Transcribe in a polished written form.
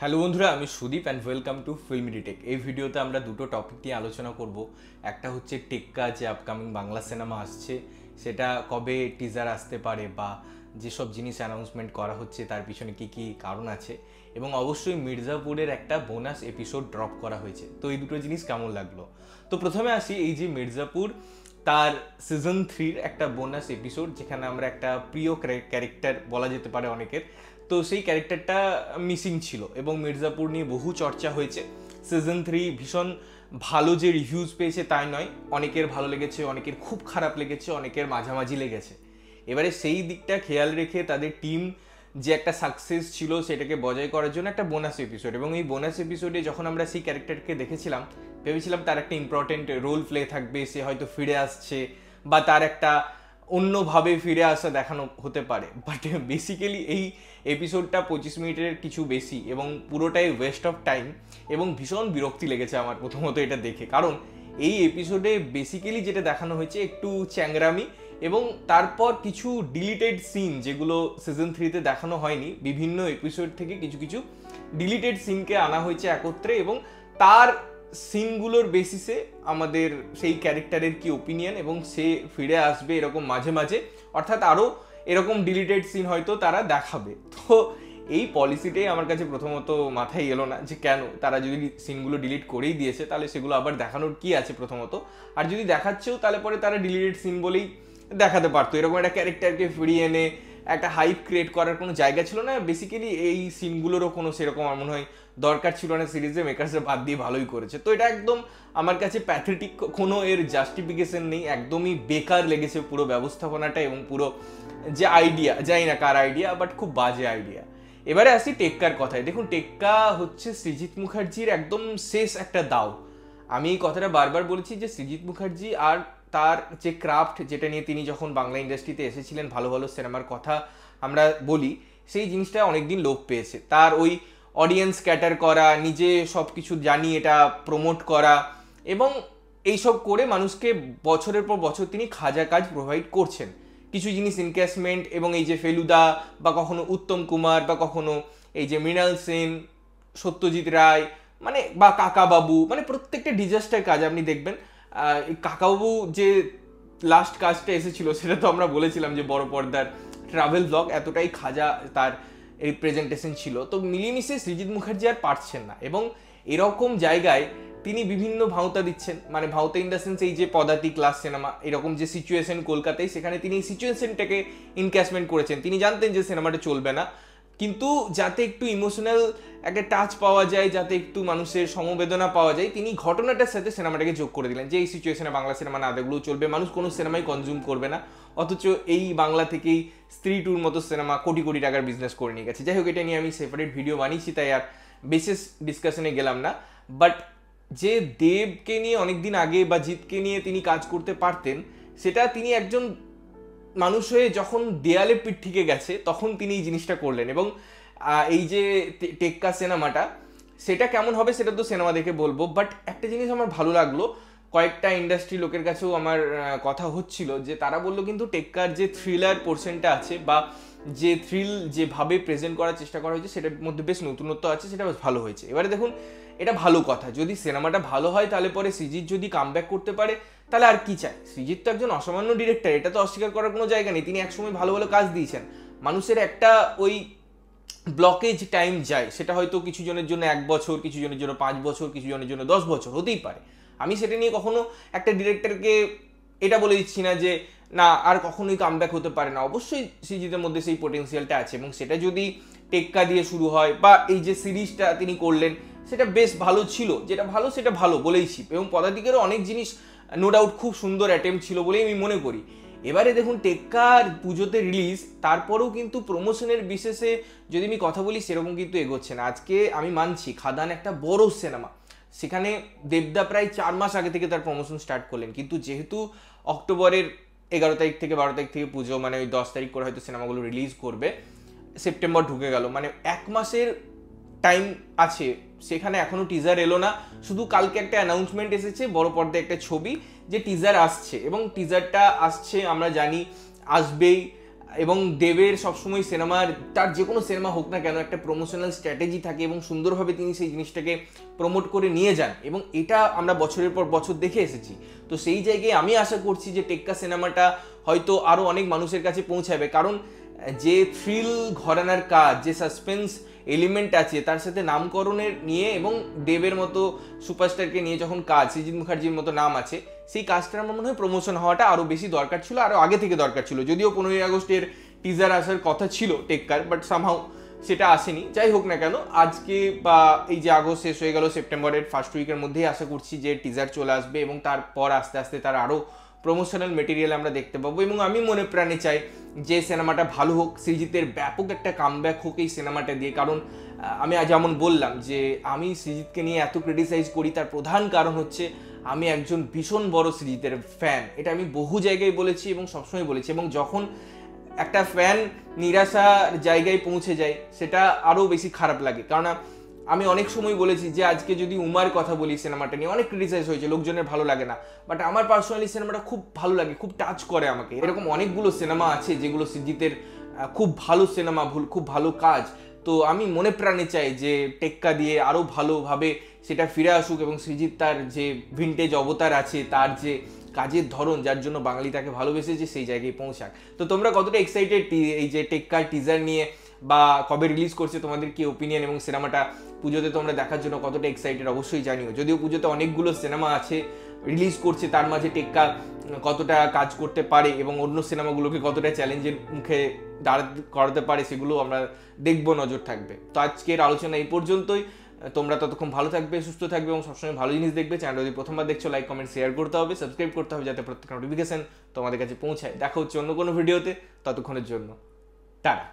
Hello বন্ধুরা, আমি Sudip and welcome to film retake. এই ভিডিওতে আমরা দুটো টপিক নিয়ে আলোচনা করব। একটা হচ্ছে টেক্কা, যে আপকামিং বাংলা সিনেমা আসছে, সেটা কবে টিজার আসতে পারে বা যেসব জিনিস অ্যানাউন্সমেন্ট করা হচ্ছে তার পিছনে কী কী কারণ আছে, এবং অবশ্যই মির্জাপুরের একটা বোনাস এপিসোড ড্রপ করা হয়েছে। তো এই দুটো জিনিস কেমন লাগলো? তো প্রথমে আসি, এই যে মির্জাপুর তার সিজন 3-র একটা বোনাস এপিসোড, যেখানে আমরা একটা প্রিয় ক্যারেক্টার বলা যেতে পারে অনেকের, তো সেই ক্যারেক্টারটা মিসিং ছিল এবং মির্জাপুর নিয়ে বহু চর্চা হয়েছে। সিজন 3 ভীষণ ভালো যে রিভিউজ পেয়েছে তাই নয়, অনেকের ভালো লেগেছে, অনেকের খুব খারাপ লেগেছে, অনেকের মাঝামাঝি লেগেছে। এবারে সেই দিকটা খেয়াল রেখে তাদের টিম যে একটা সাকসেস ছিল সেটাকে বজায় করার জন্য একটা বোনাস এপিসোড, এবং এই বোনাস এপিসোডে যখন আমরা সেই ক্যারেক্টারকে দেখেছিলাম, ভেবেছিলাম তার একটা ইম্পর্টেন্ট রোল প্লে থাকবে, সে হয়তো ফিরে আসছে বা তার একটা অন্যভাবে ফিরে আসা দেখানো হতে পারে। বাট বেসিক্যালি এই এপিসোডটা 25 মিনিটের কিছু বেশি এবং পুরোটাই ওয়েস্ট অফ টাইম, এবং ভীষণ বিরক্তি লেগেছে আমার প্রথমত এটা দেখে। কারণ এই এপিসোডে বেসিক্যালি যেটা দেখানো হয়েছে একটু চ্যাংরামি, এবং তারপর কিছু ডিলিটেড সিন যেগুলো সিজন 3-তে দেখানো হয়নি, বিভিন্ন এপিসোড থেকে কিছু কিছু ডিলিটেড সিনকে আনা হয়েছে একত্রে, এবং তার সিনগুলোর বেসিসে আমাদের সেই ক্যারেক্টারের কি ওপিনিয়ন, এবং সে ফিরে আসবে এরকম মাঝে মাঝে, অর্থাৎ আরও এরকম ডিলিটেড সিন হয়তো তারা দেখাবে। তো এই পলিসিটাই আমার কাছে প্রথমত মাথায় এলো না, যে কেন তারা যদি সিনগুলো ডিলিট করেই দিয়েছে তাহলে সেগুলো আবার দেখানোর কি আছে প্রথমত, আর যদি দেখাচ্ছেও তাহলে পরে তারা ডিলিটেড সিন বলেই দেখাতে পারতো। এরকম একটা ক্যারেক্টারকে ফিরিয়ে এনে একটা হাইপ ক্রিয়েট করার কোনো জায়গা ছিল না। বেসিক্যালি এই সিনগুলোরও কোনো সেরকম আমার মনে হয় দরকার ছিল না, সিরিজে মেকার্সরা বাদ দিয়ে ভালোই করেছে। তো এটা একদম আমার কাছে প্যাথেটিক, কোনো এর জাস্টিফিকেশন নেই, একদমই বেকার লেগেছে পুরো ব্যবস্থাপনাটা এবং পুরো যে আইডিয়া, জানি না কার আইডিয়া, বাট খুব বাজে আইডিয়া। এবারে আসি টেক্কার কথায়। দেখুন, টেক্কা হচ্ছে সৃজিত মুখার্জির একদম শেষ একটা দাও। আমি এই কথাটা বারবার বলেছি যে সৃজিত মুখার্জি আর তার যে ক্রাফট, যেটা নিয়ে তিনি যখন বাংলা ইন্ডাস্ট্রিতে এসেছিলেন, ভালো ভালো সিনেমার কথা আমরা বলি, সেই জিনিসটা অনেকদিন লোপ পেয়েছে। তার ওই অডিয়েন্স ক্যাটার করা, নিজে সব কিছু জানি এটা প্রমোট করা, এবং এইসব করে মানুষকে বছরের পর বছর তিনি খাজা কাজ প্রোভাইড করছেন। কিছু জিনিস ইনক্যাশমেন্ট, এবং এই যে ফেলুদা বা কখনো উত্তম কুমার বা কখনো এই যে মৃণাল সেন, সত্যজিৎ রায়, মানে বা কাকাবাবু, মানে প্রত্যেকটা ডিজাস্টার কাজ আপনি দেখবেন। এই কাকাবাবু যে লাস্ট কাজটা এসেছিল, সেটা তো আমরা বলেছিলাম যে বড় পর্দার ট্রাভেল ব্লগ, এতটাই খাজা তার এই প্রেজেন্টেশন ছিল। তো মিলিয়ে সৃজিত মুখার্জি আর পারছেন না, এবং এরকম জায়গায় তিনি বিভিন্ন ভাঁওতা দিচ্ছেন, মানে ভাঁওতা ইন দ্য সেন্স এই যে পদাতি ক্লাস সিনেমা, এরকম যে সিচুয়েশন কলকাতায়, সেখানে তিনি এই সিচুয়েশনটাকে ইনক্যাশমেন্ট করেছেন। তিনি জানতেন যে সিনেমাটা চলবে না, কিন্তু যাতে একটু ইমোশনাল একটা টাচ পাওয়া যায়, যাতে একটু মানুষের সমবেদনা পাওয়া যায়, তিনি ঘটনাটার সাথে সিনেমাটাকে যোগ করে দিলেন যে এই সিচুয়েশনে বাংলা সিনেমা না দেখলেও চলবে, মানুষ কোনো সিনেমাই কনজিউম করবে না। অথচ এই বাংলা থেকেই স্ত্রী টুর মতো সিনেমা কোটি কোটি টাকার বিজনেস করে নিয়ে গেছে। যাই হোক, এটা নিয়ে আমি সেপারেট ভিডিও বানিয়েছি, তাই আর বিশেষ ডিসকাশনে গেলাম না। বাট যে দেবকে নিয়ে অনেকদিন আগে বা জিতকে নিয়ে তিনি কাজ করতে পারতেন, সেটা তিনি একজন মানুষ হয়ে যখন দেয়ালে পিঠ থেকে গেছে তখন তিনি এই জিনিসটা করলেন। এবং এই যে টেক্কা সিনেমাটা, সেটা কেমন হবে সেটা তো সিনেমা দেখে বলবো। বাট একটা জিনিস আমার ভালো লাগলো, কয়েকটা ইন্ডাস্ট্রি লোকের কাছেও আমার কথা হচ্ছিল, যে তারা বললো কিন্তু টেক্কার যে থ্রিলার পোর্শনটা আছে বা যে থ্রিল যেভাবে প্রেজেন্ট করার চেষ্টা করা হয়েছে, সেটার মধ্যে বেশ নতুনত্ব আছে, সেটা বেশ ভালো হয়েছে। এবারে দেখুন, এটা ভালো কথা, যদি সিনেমাটা ভালো হয় তাহলে পরে সৃজিত যদি কামব্যাক করতে পারে তাহলে আর কি চাই। সৃজিত তো একজন অসামান্য ডিরেক্টর, এটা তো অস্বীকার করার কোনো জায়গা নেই। তিনি একসময় ভালো ভালো কাজ দিয়েছেন। মানুষের একটা ওই ব্লকেজ টাইম যায়, সেটা হয়তো কিছু জনের জন্য 1 বছর, কিছু জনের জন্য 5 বছর, কিছু জনের জন্য 10 বছর হতেই পারে। আমি সেটা নিয়ে কখনো একটা ডিরেক্টরকে এটা বলে দিচ্ছি না যে না আর কখনোই কামব্যাক হতে পারে না। অবশ্যই সৃজিতের মধ্যে সেই পোটেন্সিয়ালটা আছে, এবং সেটা যদি টেক্কা দিয়ে শুরু হয় বা এই যে সিরিজটা তিনি করলেন সেটা বেশ ভালো ছিল, যেটা ভালো সেটা ভালো বলেইছি। এবং পদাতিকেরও অনেক জিনিস নো ডাউট খুব সুন্দর অ্যাটেম্প ছিল বলেই আমি মনে করি। এবারে দেখুন, টেক্কার পুজোতে রিলিজ, তারপরেও কিন্তু প্রমোশনের বিশেষে যদি আমি কথা বলি সেরকম কিন্তু এগোচ্ছে না। আজকে আমি মানছি খাদান একটা বড় সিনেমা, সেখানে দেবদা প্রায় 4 মাস আগে থেকে তার প্রমোশন স্টার্ট করলেন, কিন্তু যেহেতু অক্টোবরের 11 তারিখ থেকে 12 তারিখ থেকে পুজো, মানে ওই 10 তারিখ করে হয়তো সিনেমাগুলো রিলিজ করবে, সেপ্টেম্বর ঢুকে গেল, মানে 1 মাসের টাইম আছে, সেখানে এখনো টিজার এলো না। শুধু কালকে একটা অ্যানাউন্সমেন্ট এসেছে, বড় পর্দায় একটা ছবি, যে টিজার আসছে, এবং টিজারটা আসছে আমরা জানি আসবেই। এবং দেবের সবসময় সিনেমার, তার যে কোনো সিনেমা হোক না কেন, একটা প্রমোশনাল স্ট্র্যাটেজি থাকে এবং সুন্দরভাবে তিনি সেই জিনিসটাকে প্রমোট করে নিয়ে যান, এবং এটা আমরা বছরের পর বছর দেখে এসেছি। তো সেই জায়গায় আমি আশা করছি যে টেক্কা সিনেমাটা হয়তো আরও অনেক মানুষের কাছে পৌঁছাবে, কারণ যে থ্রিল ঘরানার কাজ, যে সাসপেন্স এলিমেন্ট আছে, তার সাথে নামকরণের নিয়ে এবং দেবের মতো সুপারস্টারকে নিয়ে যখন কাজ, সৃজিত মুখার্জির মতো নাম আছে, সেই কাজটার আমার মনে হয় প্রমোশন হওয়াটা আরও বেশি দরকার ছিল, আরও আগে থেকে দরকার ছিল। যদিও 15ই আগস্টের টিজার আসার কথা ছিল টেক্কার, বাট সামহাও সেটা আসেনি। যাই হোক না কেন, আজকে বা এই যে আগস্ট শেষ হয়ে গেল, সেপ্টেম্বরের ফার্স্ট উইকের মধ্যেই আশা করছি যে টিজার চলে আসবে, এবং তারপর আস্তে আস্তে তার আরও প্রমোশনাল মেটেরিয়াল আমরা দেখতে পাবো। এবং আমি মনে প্রাণে চাই যে সিনেমাটা ভালো হোক, সৃজিতের ব্যাপক একটা কামব্যাক হোক এই সিনেমাটা দিয়ে। কারণ আমি যেমন বললাম যে আমি সৃজিতকে নিয়ে এত ক্রিটিসাইজ করি, তার প্রধান কারণ হচ্ছে আমি একজন ভীষণ বড় সৃজিতের ফ্যান। এটা আমি বহু জায়গায় বলেছি এবং সবসময় বলেছি, এবং যখন একটা ফ্যান নিরাশার জায়গায় পৌঁছে যায় সেটা আরও বেশি খারাপ লাগে। কারণ আমি অনেক সময় বলেছি যে আজকে যদি উমার কথা বলি, সিনেমাটা নিয়ে অনেক ক্রিটিসাইজ হয়েছে, লোকজনের ভালো লাগে না, বাট আমার পার্সোনালি সিনেমাটা খুব ভালো লাগে, খুব টাচ করে আমাকে। এরকম অনেকগুলো সিনেমা আছে যেগুলো সৃজিতের খুব ভালো সিনেমা, খুব ভালো কাজ। তো আমি মনে প্রাণে চাই যে টেক্কা দিয়ে আরও ভালোভাবে সেটা ফিরে আসুক, এবং সৃজিত তার যে ভিনটেজ অবতার আছে, তার যে কাজের ধরন, যার জন্য বাঙালি তাকে ভালোবেসেছে, সেই জায়গায় পৌঁছাক। তো তোমরা কতটা এক্সাইটেড এই যে টেক্কার টিজার নিয়ে, বা কবে রিলিজ করছে, তোমাদের কি ওপিনিয়ন, এবং সিনেমাটা পুজোতে তোমরা দেখার জন্য কতটা এক্সাইটেড অবশ্যই জানিও। যদিও পুজোতে অনেকগুলো সিনেমা আছে রিলিজ করছে, তার মাঝে টেক্কা কতটা কাজ করতে পারে এবং অন্য সিনেমাগুলোকে কতটা চ্যালেঞ্জের মুখে দাঁড়াতে করাতে পারে, সেগুলো আমরা দেখবো, নজর থাকবে। তো আজকের আলোচনা এই পর্যন্তই। তোমরা ততক্ষণ ভালো থাকবে, সুস্থ থাকবে এবং সবসময় ভালো জিনিস দেখবে। চ্যানেল যদি প্রথমবার দেখছো, লাইক কমেন্ট শেয়ার করতে হবে, সাবস্ক্রাইব করতে হবে, যাতে প্রত্যেক নোটিফিকেশন তোমাদের কাছে পৌঁছায়। দেখা হচ্ছে অন্য কোনো ভিডিওতে, ততক্ষণের জন্য টাটা।